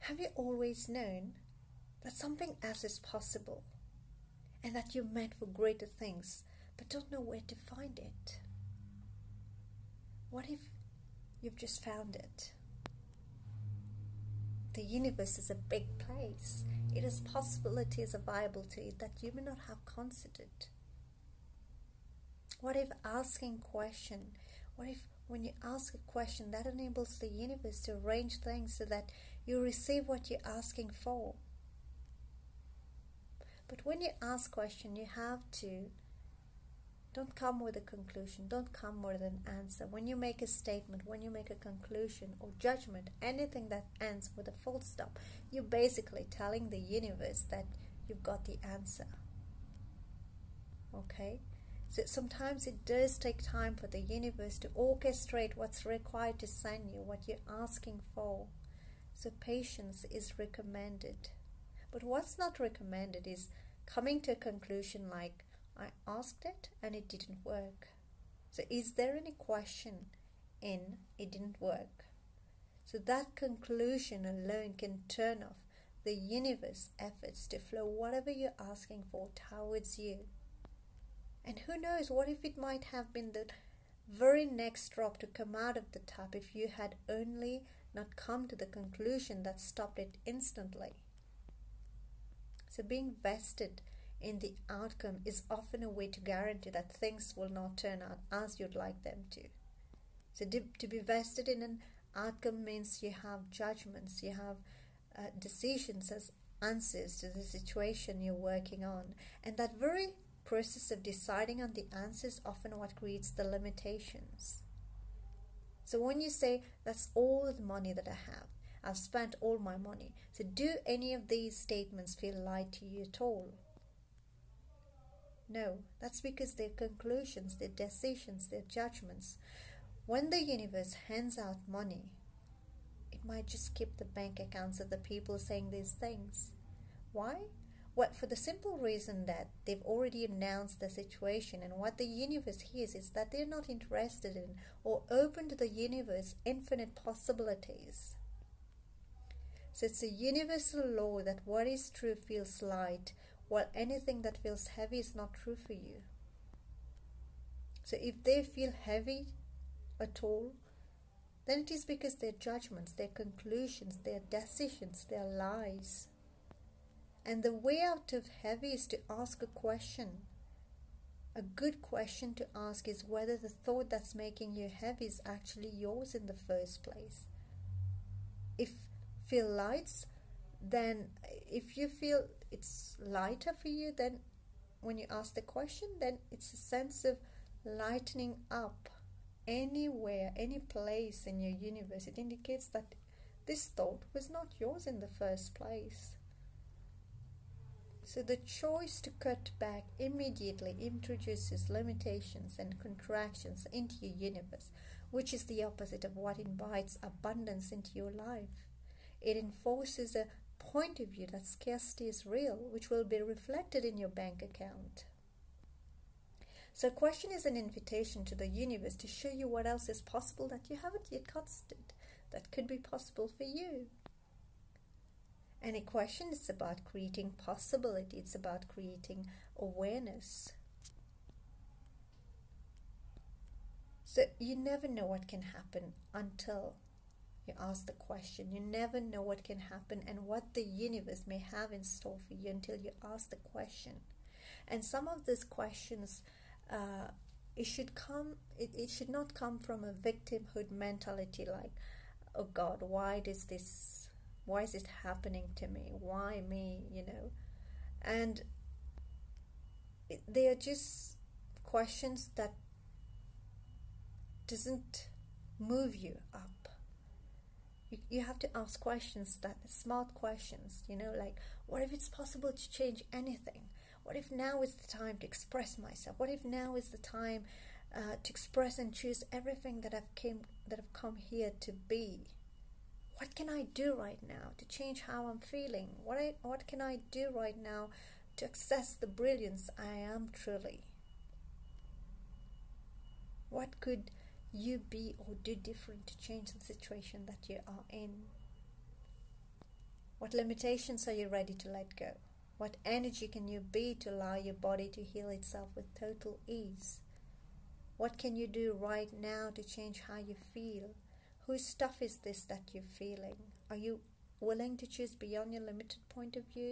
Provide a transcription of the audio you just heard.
Have you always known that something else is possible and that you're meant for greater things but don't know where to find it? What if you've just found it? The universe is a big place. It has possibilities available to you that you may not have considered. What if asking question? What if when you ask a question, that enables the universe to arrange things so that you receive what you're asking for? But when you ask question, you have to, don't come with a conclusion, don't come with an answer. When you make a statement, when you make a conclusion or judgment, anything that ends with a full stop, you're basically telling the universe that you've got the answer. Okay? So sometimes it does take time for the universe to orchestrate what's required to send you, what you're asking for. So patience is recommended. But what's not recommended is coming to a conclusion like, I asked it and it didn't work. So is there any question in it didn't work? So that conclusion alone can turn off the universe efforts to flow whatever you're asking for towards you. And who knows, what if it might have been the very next drop to come out of the tap if you had only not come to the conclusion that stopped it instantly. So being vested in the outcome is often a way to guarantee that things will not turn out as you'd like them to. So to be vested in an outcome means you have judgments, you have decisions as answers to the situation you're working on. And that very process of deciding on the answers is often what creates the limitations. So when you say, that's all the money that I have, I've spent all my money. So do any of these statements feel light to you at all? No, that's because they're conclusions, they're decisions, they're judgments. When the universe hands out money, it might just keep the bank accounts of the people saying these things. Why? Well, for the simple reason that they've already announced the situation, and what the universe hears is that they're not interested in or open to the universe infinite possibilities. So it's a universal law that what is true feels light, while anything that feels heavy is not true for you. So if they feel heavy at all, then it is because their judgments, their conclusions, their decisions, their lies. And the way out of heavy is to ask a question. A good question to ask is whether the thought that's making you heavy is actually yours in the first place. If feel lights, then if you feel it's lighter for you, then when you ask the question, then it's a sense of lightening up anywhere, any place in your universe. It indicates that this thought was not yours in the first place. So the choice to cut back immediately introduces limitations and contractions into your universe, which is the opposite of what invites abundance into your life. It enforces a point of view that scarcity is real, which will be reflected in your bank account. So a question is an invitation to the universe to show you what else is possible that you haven't yet considered, that could be possible for you. And a question is about creating possibility. It's about creating awareness. So you never know what can happen until you ask the question. You never know what can happen and what the universe may have in store for you until you ask the question. And some of these questions, it should not come from a victimhood mentality like, oh God, why is it happening to me? Why me? And they are just questions that doesn't move you up. You have to ask questions, that smart questions, like, what if it's possible to change anything? What if now is the time to express myself? What if now is the time to express and choose everything that I've come here to be? What can I do right now to change how I'm feeling? What can I do right now to access the brilliance I am truly? What could you be or do different to change the situation that you are in? What limitations are you ready to let go? What energy can you be to allow your body to heal itself with total ease? What can you do right now to change how you feel? Whose stuff is this that you're feeling? Are you willing to choose beyond your limited point of view?